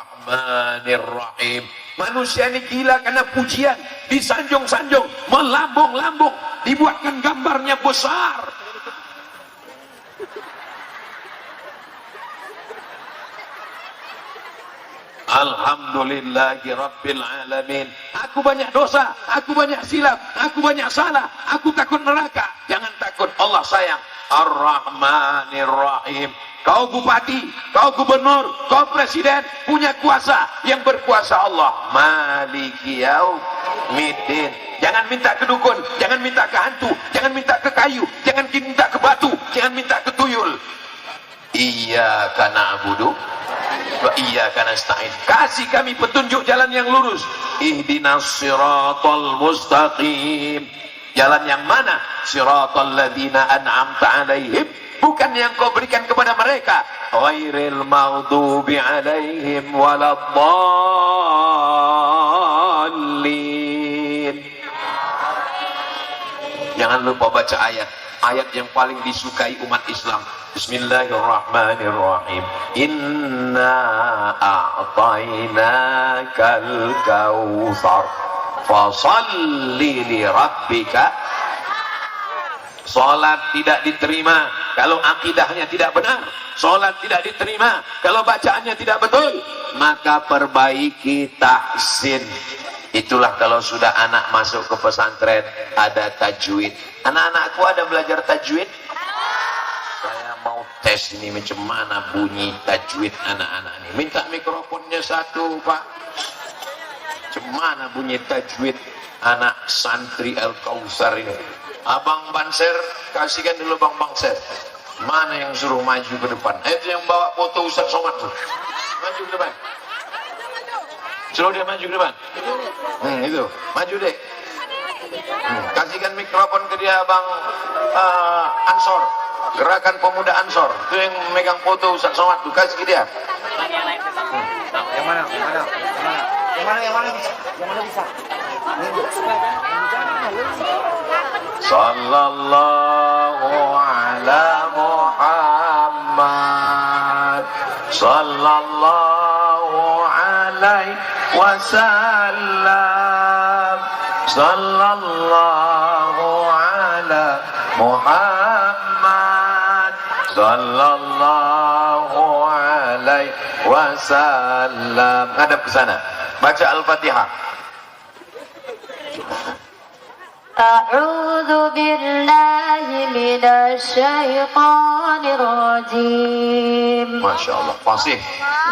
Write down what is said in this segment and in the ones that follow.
Ar-Rahmanir Rahim. Manusia ini gila karena pujian, disanjung-sanjung, melambung-lambung, dibuatkan gambarnya besar. Alhamdulillahi Rabbil Alamin. Aku banyak dosa, aku banyak silap, aku banyak salah, aku takut neraka. Jangan takut, Allah sayang. Ar-Rahmanir Rahim. Kau bupati, kau gubernur, kau presiden, punya kuasa. Yang berkuasa Allah. Maliki Yaumiddin. Jangan minta ke dukun, jangan minta ke hantu, jangan minta ke kayu, jangan minta ke batu, jangan minta ke tuyul. Iyyaka na'budu wa iyyaka nasta'in. Kasih kami petunjuk jalan yang lurus. Ihdinas siratal mustaqim. Jalan yang mana? Siratal ladzina an'amta 'alaihim, bukan yang kau berikan kepada mereka. Ghairil maghdubi 'alaihim waladdallin. Jangan lupa baca ayat yang paling disukai umat Islam. Bismillahirrahmanirrahim. Inna a'tainakal kautsar fasalli li rabbika. Salat tidak diterima kalau akidahnya tidak benar. Salat tidak diterima kalau bacaannya tidak betul. Maka perbaiki tahsin. Itulah kalau sudah anak masuk ke pesantren ada tajwid. Anak-anakku ada belajar tajwid? Saya mau tes ini macam mana bunyi tajwid anak-anak ini. Minta mikrofonnya satu, Pak. Macam mana bunyi tajwid anak santri Al-Kautsar ini. Abang Banser, kasihkan dulu Bang Banser. Mana yang suruh maju ke depan? Itu yang bawa foto Ustaz Somad tuh. Maju ke depan. Suruh dia maju ke depan. Itu, maju deh. Kasihkan mikrofon ke dia Bang Ansor. Gerakan Pemuda Ansor. Itu yang megang foto Ustaz Somad tuh, kasih ke dia. Yang mana bisa? Sallallahu ala Muhammad. Sallallahu alaihi wasallam. Sallallahu ala Muhammad. Sallallahu alaihi wasallam. Hadap ke sana. Baca Al-Fatihah. A'udzu billahi minasy syaithanir rajim. Masya Allah, fasih.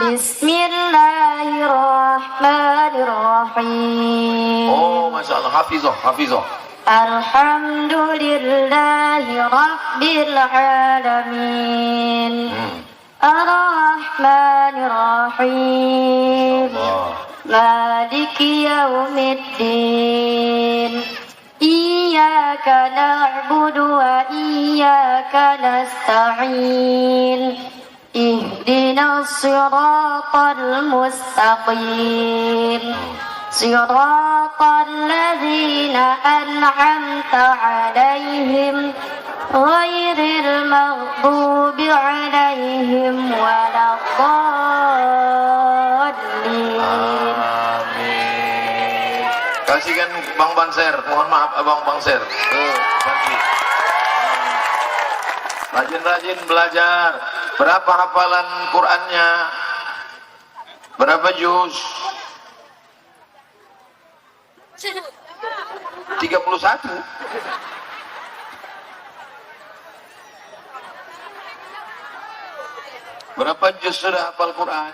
Bismillahirrahmanirrahim. Oh, Masya Allah, hafizah. Alhamdulillahi Rabbil Alamin. Ar-Rahmanir Rahim. Maliki Yaumiddin. Iyyaka na'budu wa iyyaka nasta'in. Ihdinas siratal mustaqim. Siratal ladzina an'amta 'alaihim ghairil maghdubi alaihim waladdallin. Amin. Kasihkan Bang Banser, mohon maaf Abang Banser. Rajin-rajin belajar. Berapa hafalan Qur'annya? Berapa juz? 31. Berapa juz sudah hafal Quran?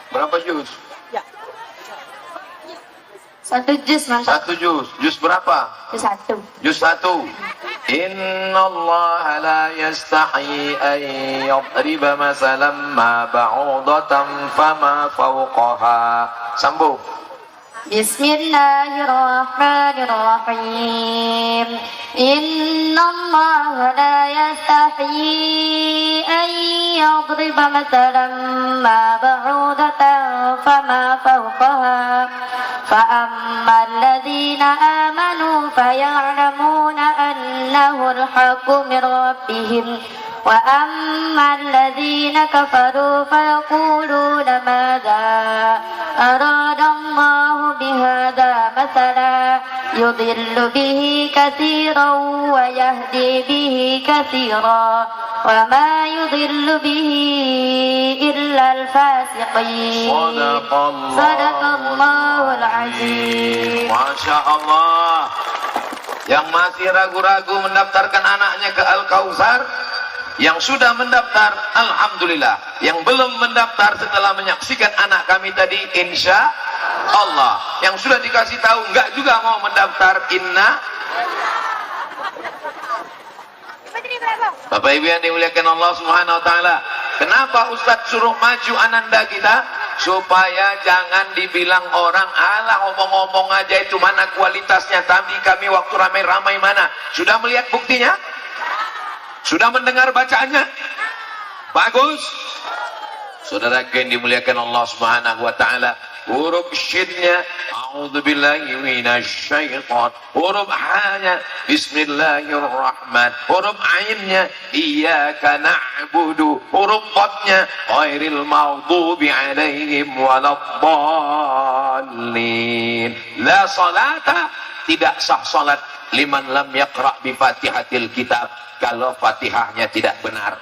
Berapa juz? Satu juz, Mas. Satu juz. Juz berapa? Satu. Juz 1. Innallaha la yastahi an yadriba masalan ma ba'udatan fama fawqaha. Sambung. Bismillahirrahmanirrahim. Innallaha la yastahi an yadriba masalan ma ba'udatan fama fawqaha. فأما الذين آمنوا فيعلمون أنه الحق من ربهم وأما الذين كفروا فيقولون ماذا أراد الله بهذا مثلا يضل به كثيرا ويهدي به كثيرا وما يضل به إلا الفاسقين صدق الله العظيم. Masya Allah. Yang masih ragu-ragu mendaftarkan anaknya ke Al-Kautsar, yang sudah mendaftar, alhamdulillah. Yang belum mendaftar setelah menyaksikan anak kami tadi, insya Allah. Yang sudah dikasih tahu enggak juga mau mendaftar, inna. Bapak Ibu yang dimuliakan Allah Subhanahu wa taala, kenapa Ustadz suruh maju ananda kita? Supaya jangan dibilang orang, alah ngomong-ngomong aja itu, mana kualitasnya. Kami waktu ramai-ramai mana? Sudah melihat buktinya? Sudah mendengar bacaannya? Bagus. Saudara yang dimuliakan Allah Subhanahu wa taala, huruf syinnya a'udzubillahi minasyaitan, huruf ha-nya bismillahirrahman, huruf ainnya iyyaka na'budu, huruf qafnya ghairil maghdubi 'alaihim waladdallin. La salata, tidak sah salat liman lam yaqra bi Fatihatil kitab, kalau Fatihahnya tidak benar.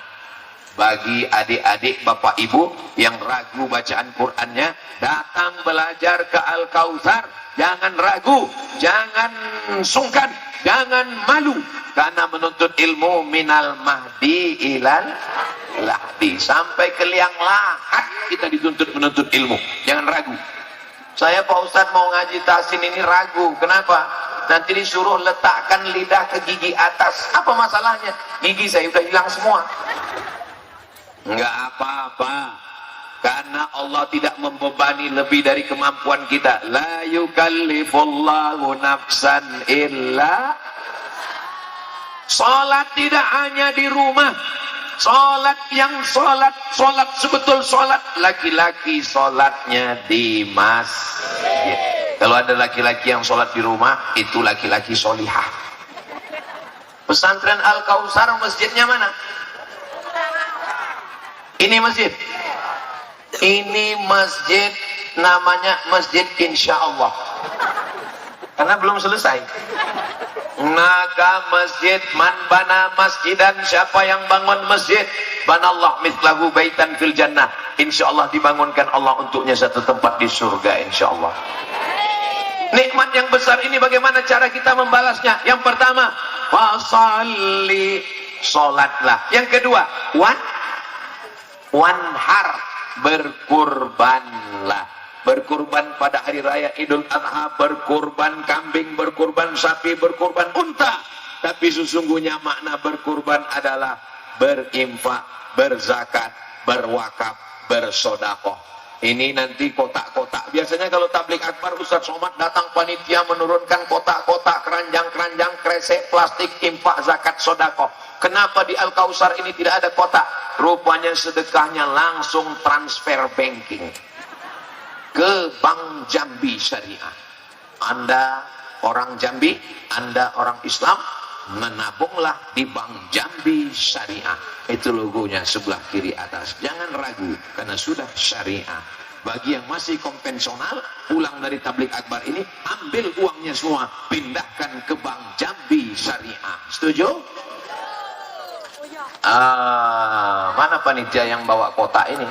Bagi adik-adik bapak ibu yang ragu bacaan Qur'annya, datang belajar ke Al-Kautsar, jangan ragu, jangan sungkan, jangan malu, karena menuntut ilmu minal mahdi ilal lahdi, sampai ke liang lahat kita dituntut menuntut ilmu. Jangan ragu. Saya Pak Ustadz mau ngaji tahsin ini ragu. Kenapa? Nanti disuruh letakkan lidah ke gigi atas. Apa masalahnya? Gigi saya udah hilang semua. Enggak apa-apa, karena Allah tidak membebani lebih dari kemampuan kita. La yukallifullahu nafsan illa. Salat tidak hanya di rumah. Salat yang salat sebetul salat, laki-laki salatnya di masjid. Kalau ada laki-laki yang salat di rumah, itu laki-laki solihah. Pesantren Al-Kautsar masjidnya mana? Ini masjid. Ini masjid namanya Masjid Insya Allah. Karena belum selesai. Maka masjid, man bana masjidan, siapa yang bangun masjid, banallah mithlahu baitan fil jannah. Insya Allah dibangunkan Allah untuknya satu tempat di surga, insya Allah. Nikmat yang besar ini bagaimana cara kita membalasnya? Yang pertama, fasalli, salatlah. Yang kedua, wanhar, berkurbanlah. Berkurban pada hari raya Idul Adha, berkurban kambing, berkurban sapi, berkurban unta. Tapi sesungguhnya makna berkurban adalah berinfak, berzakat, berwakaf, bersodakoh. Ini nanti kotak-kotak. Biasanya kalau tablik akbar, Ustaz Somad datang panitia menurunkan kotak-kotak, keranjang-keranjang, kresek, plastik, infak, zakat, sodakoh. Kenapa di Al-Kautsar ini tidak ada kotak? Rupanya sedekahnya langsung transfer banking ke Bank Jambi Syariah. Anda orang Jambi, Anda orang Islam, menabunglah di Bank Jambi Syariah. Itu logonya sebelah kiri atas. Jangan ragu, karena sudah syariah. Bagi yang masih konvensional, pulang dari tablik akbar ini, ambil uangnya semua, pindahkan ke Bank Jambi Syariah. Setuju? Mana panitia yang bawa kotak ini?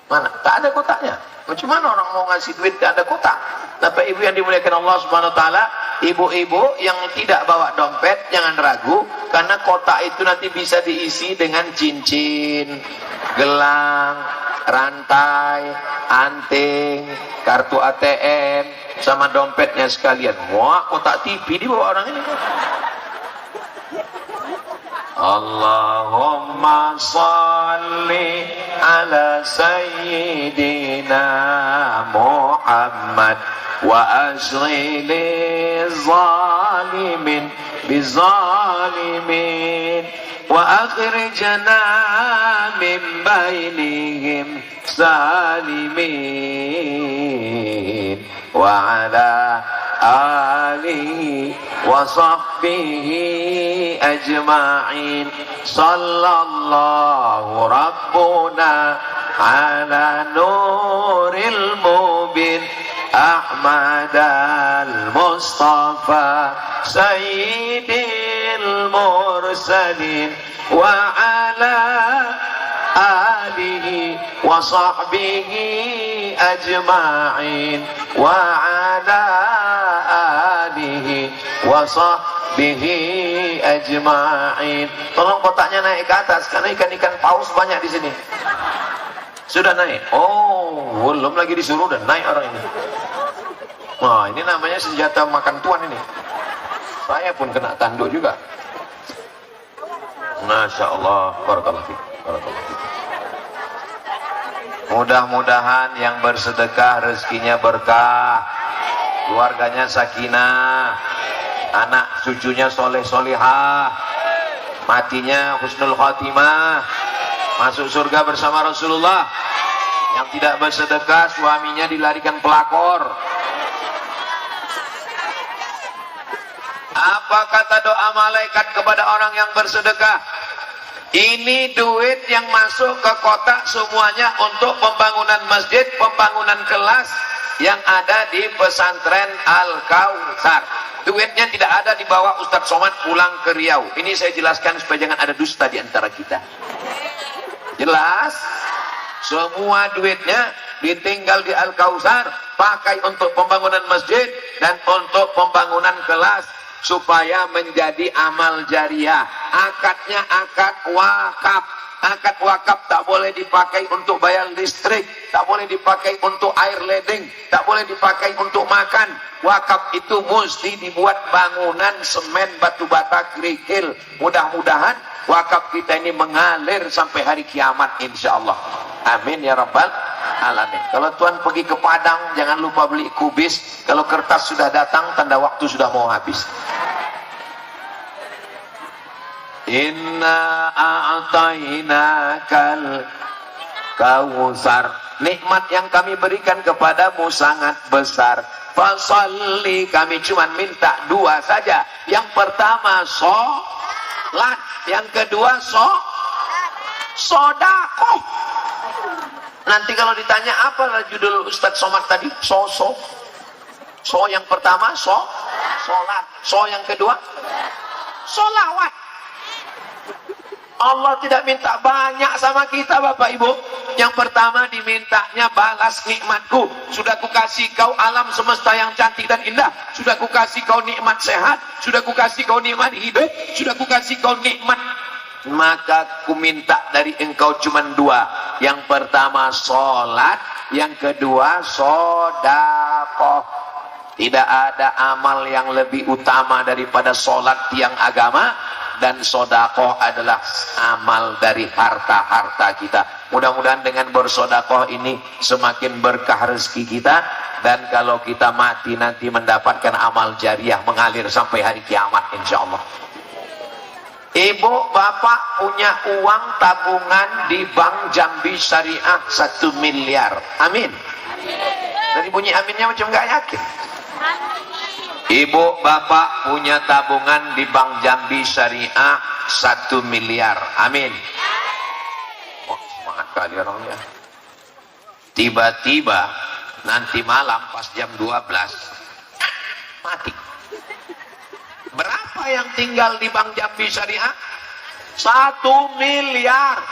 Mana? Tak ada kotaknya. Bagaimana orang mau ngasih duit tak ada kotak? Bapak ibu yang dimuliakan Allah Subhanahu wa taala, ibu-ibu yang tidak bawa dompet jangan ragu, karena kotak itu nanti bisa diisi dengan cincin, gelang, rantai, anting, kartu ATM, sama dompetnya sekalian. Wah, kotak TV dibawa orang ini. Allahumma salli ala sayyidina Muhammad wa ashghili zalimin bizalimin wa akhrijna min bainihim salimin wa ala alihi wa sahbihi ajma'in. Sallallahu rabbuna ala nuril mubin Ahmad al-Mustafa Sayyidil Mursalin wa ala alihi wa sahbihi ajma'in wa ala alihi wa sahbihi ajma'in. Tolong kotaknya naik ke atas karena ikan-ikan paus banyak di sini. Sudah naik? Oh, belum lagi disuruh dan naik orang ini. Wah, ini namanya senjata makan tuan ini. Saya pun kena tanduk juga. Masya Allah, barakallahu fiik. Mudah-mudahan yang bersedekah rezekinya berkah, keluarganya sakinah, anak cucunya soleh solihah, matinya husnul khatimah, masuk surga bersama Rasulullah. Yang tidak bersedekah suaminya dilarikan pelakor. Apa kata doa malaikat kepada orang yang bersedekah? Ini duit yang masuk ke kotak semuanya untuk pembangunan masjid, pembangunan kelas yang ada di pesantren Al-Kautsar. Duitnya tidak ada dibawa Ustadz Somad pulang ke Riau. Ini saya jelaskan supaya jangan ada dusta di antara kita. Jelas? Semua duitnya ditinggal di Al-Kautsar, pakai untuk pembangunan masjid dan untuk pembangunan kelas supaya menjadi amal jariah. Akadnya akad wakaf. Akad wakaf tak boleh dipakai untuk bayar listrik, tak boleh dipakai untuk air ledeng, tak boleh dipakai untuk makan. Wakaf itu mesti dibuat bangunan semen, batu bata, kerikil. Mudah-mudahan wakaf kita ini mengalir sampai hari kiamat insyaallah. Amin ya rabbal alamin. Kalau tuan pergi ke Padang jangan lupa beli kubis. Kalau kertas sudah datang tanda waktu sudah mau habis. Inna a'tainakal kautsar. Nikmat yang kami berikan kepadamu sangat besar. Fasalli, kami cuma minta dua saja. Yang pertama sholat, yang kedua sodakoh. Nanti kalau ditanya apa judul Ustadz Somad tadi? So yang pertama sholat. So yang kedua sholawat. Allah tidak minta banyak sama kita Bapak Ibu. Yang pertama dimintanya balas nikmatku. Sudah kukasih kau alam semesta yang cantik dan indah. Sudah kukasih kau nikmat sehat. Sudah kukasih kau nikmat hidup. Sudah kukasih kau nikmat. Maka ku minta dari engkau cuma dua. Yang pertama sholat. Yang kedua sodakoh. Tidak ada amal yang lebih utama daripada sholat tiang agama. Dan sodakoh adalah amal dari harta-harta kita. Mudah-mudahan dengan bersodakoh ini semakin berkah rezeki kita. Dan kalau kita mati nanti mendapatkan amal jariah mengalir sampai hari kiamat insyaallah. Ibu bapak punya uang tabungan di Bank Jambi Syariah 1 miliar. Amin. Dari bunyi aminnya macam gak yakin. Ibu bapak punya tabungan di Bank Jambi Syariah 1 miliar. Amin. Oh, semangat kali orangnya. Tiba-tiba nanti malam pas jam 12 mati. Berapa yang tinggal di Bank Jambi Syariah? 1 miliar.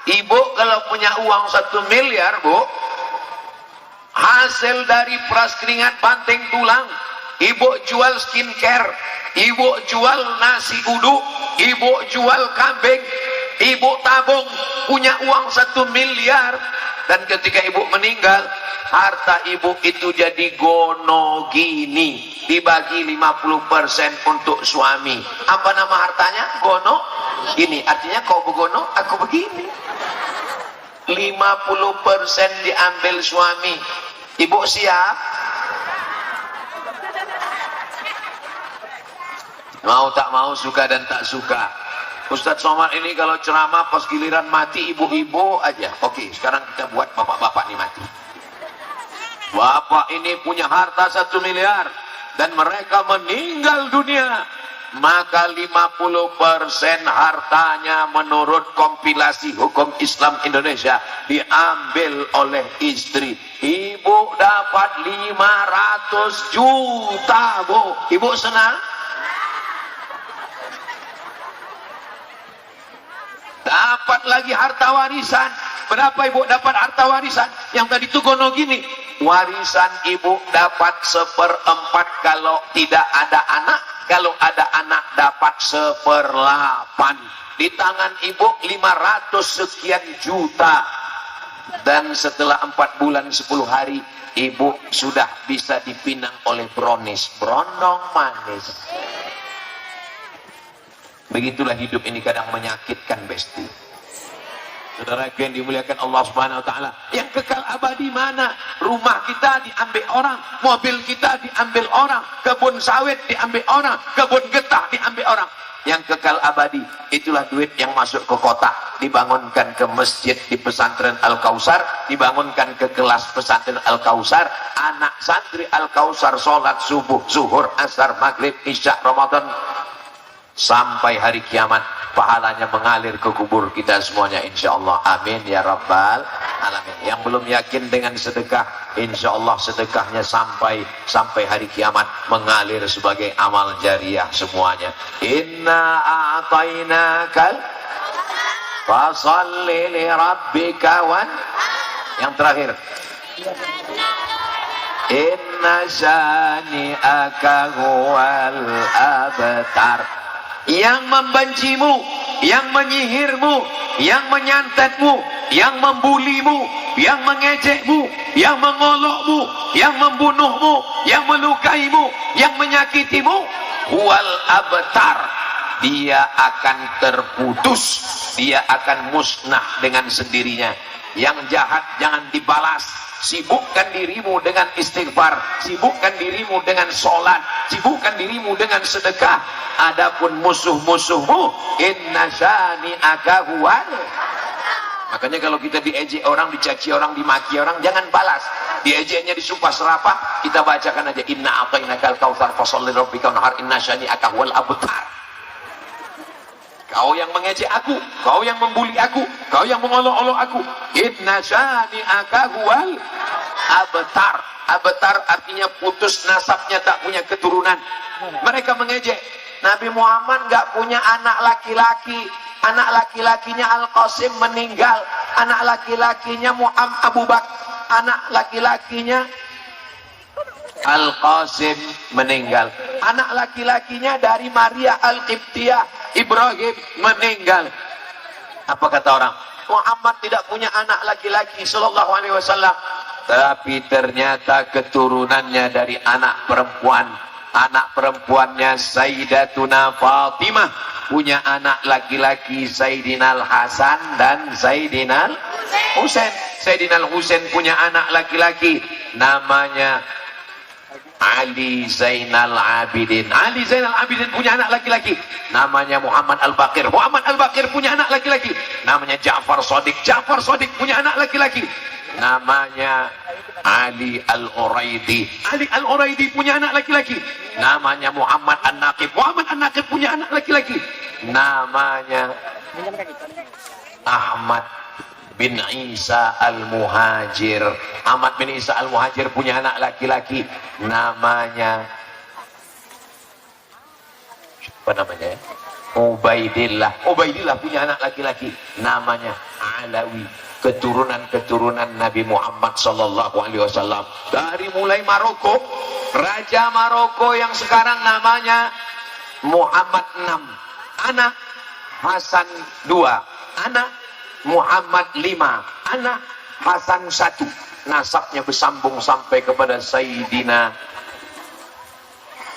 Ibu kalau punya uang 1 miliar, Bu, hasil dari peras keringat banting tulang, ibu jual skincare, ibu jual nasi uduk, ibu jual kambing, ibu tabung, punya uang 1 miliar. Dan ketika ibu meninggal, harta ibu itu jadi gono gini, dibagi 50% untuk suami. Apa nama hartanya? Gono gini. Artinya kau begono, aku begini. 50% diambil suami. Ibu siap? Mau tak mau, suka dan tak suka. Ustadz Somad ini kalau ceramah pas giliran mati ibu-ibu aja. Oke, sekarang kita buat bapak-bapak ini mati. Bapak ini punya harta 1 miliar. dan mereka meninggal dunia, maka 50% hartanya menurut kompilasi hukum Islam Indonesia diambil oleh istri. Ibu dapat 500 juta, Bu. Ibu senang? Dapat lagi harta warisan. Berapa ibu dapat harta warisan? Yang tadi itu gono gini. Warisan ibu dapat 1/4 kalau tidak ada anak. Kalau ada anak dapat 1/8. Di tangan ibu 500 sekian juta. Dan setelah 4 bulan 10 hari, ibu sudah bisa dipinang oleh Bronis. Brondong manis. Begitulah hidup ini kadang menyakitkan, Besti. Saudara yang dimuliakan Allah Subhanahu wa taala, yang kekal abadi mana? Rumah kita diambil orang, mobil kita diambil orang, kebun sawit diambil orang, kebun getah diambil orang. Yang kekal abadi itulah duit yang masuk ke kotak, dibangunkan ke masjid di pesantren Al-Kausar, dibangunkan ke kelas pesantren Al-Kausar, anak santri Al-Kausar sholat subuh, zuhur, asar, maghrib, isya, Ramadan, sampai hari kiamat pahalanya mengalir ke kubur kita semuanya, insyaallah. Amin ya rabbal alamin. Yang belum yakin dengan sedekah, insyaallah sedekahnya sampai hari kiamat mengalir sebagai amal jariah semuanya. Inna a'tainakal fasalli li rabbika wan. Yang terakhir, inna syani'aka huwal abtar. Yang membencimu, yang menyihirmu, yang menyantetmu, yang membulimu, yang mengejekmu, yang mengolokmu, yang membunuhmu, yang melukaimu, yang menyakitimu, wal abtar, dia akan terputus, dia akan musnah dengan sendirinya. Yang jahat jangan dibalas, sibukkan dirimu dengan istighfar, sibukkan dirimu dengan sholat, sibukkan dirimu dengan sedekah. Adapun musuh-musuhmu, inna syani'aka huwal. Makanya kalau kita diejek orang, dicaci orang, dimaki orang, jangan balas. Diejeknya disumpah serapah, kita bacakan aja, inna a'tainakal kautsar fasholli lirabbika wanhar, inna syani'aka huwal abtar. Kau yang mengejek aku, kau yang membuli aku, kau yang mengolok-olok aku, inna syani'aka huwal abtar. Abtar artinya putus nasabnya, tak punya keturunan. Mereka mengejek Nabi Muhammad gak punya anak laki-laki. Anak laki-lakinya Al-Qasim meninggal, anak laki-lakinya Muhammad Abu Bakar, anak laki-lakinya Al-Qasim meninggal, anak laki-lakinya dari Maria Al-Qibtiyah Ibrahim meninggal. Apa kata orang? Muhammad tidak punya anak laki-laki sallallahu alaihi wasallam. Tapi ternyata keturunannya dari anak perempuan. Anak perempuannya Sayyidatuna Fatimah punya anak laki-laki Sayyidina Al-Hasan dan Sayyidina Al-Husain. Sayyidina Al-Husain punya anak laki-laki namanya Ali Zainal Abidin. Ali Zainal Abidin punya anak laki-laki namanya Muhammad Al-Baqir. Muhammad Al-Baqir punya anak laki-laki namanya Ja'far Shadiq. Ja'far Shadiq punya anak laki-laki namanya Ali Al-Uraidi. Ali Al-Uraidi punya anak laki-laki namanya Muhammad An-Naqib. Muhammad An-Naqib punya anak laki-laki namanya Ahmad bin Isa Al-Muhajir. Ahmad bin Isa Al-Muhajir punya anak laki-laki namanya apa namanya ya? Ubaidillah. Ubaidillah punya anak laki-laki namanya Alawi. Keturunan-keturunan Nabi Muhammad sallallahu alaihi wasallam. Dari mulai Maroko, Raja Maroko yang sekarang namanya Muhammad VI, anak Hasan II, anak Muhammad V, anak Hasan I. Nasabnya bersambung sampai kepada Sayyidina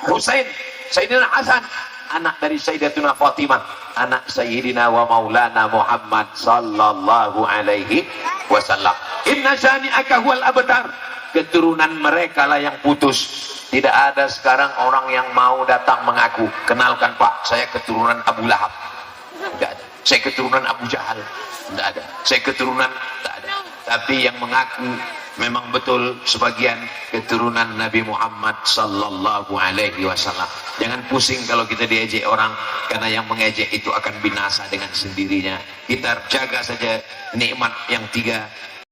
Husain, Sayyidina Hasan, anak dari Sayyidatuna Fatimah, anak Sayyidina wa Maulana Muhammad sallallahu alaihi wasallam. Inna syani'aka huwal abtar. Keturunan mereka lah yang putus. Tidak ada sekarang orang yang mau datang mengaku, kenalkan Pak, saya keturunan Abu Lahab. Tidak ada. Saya keturunan Abu Jahal. Tidak ada. Saya keturunan, tidak ada. Tapi yang mengaku memang betul sebagian keturunan Nabi Muhammad sallallahu alaihi wasallam. Jangan pusing kalau kita diejek orang, karena yang mengejek itu akan binasa dengan sendirinya. Kita jaga saja nikmat yang tiga,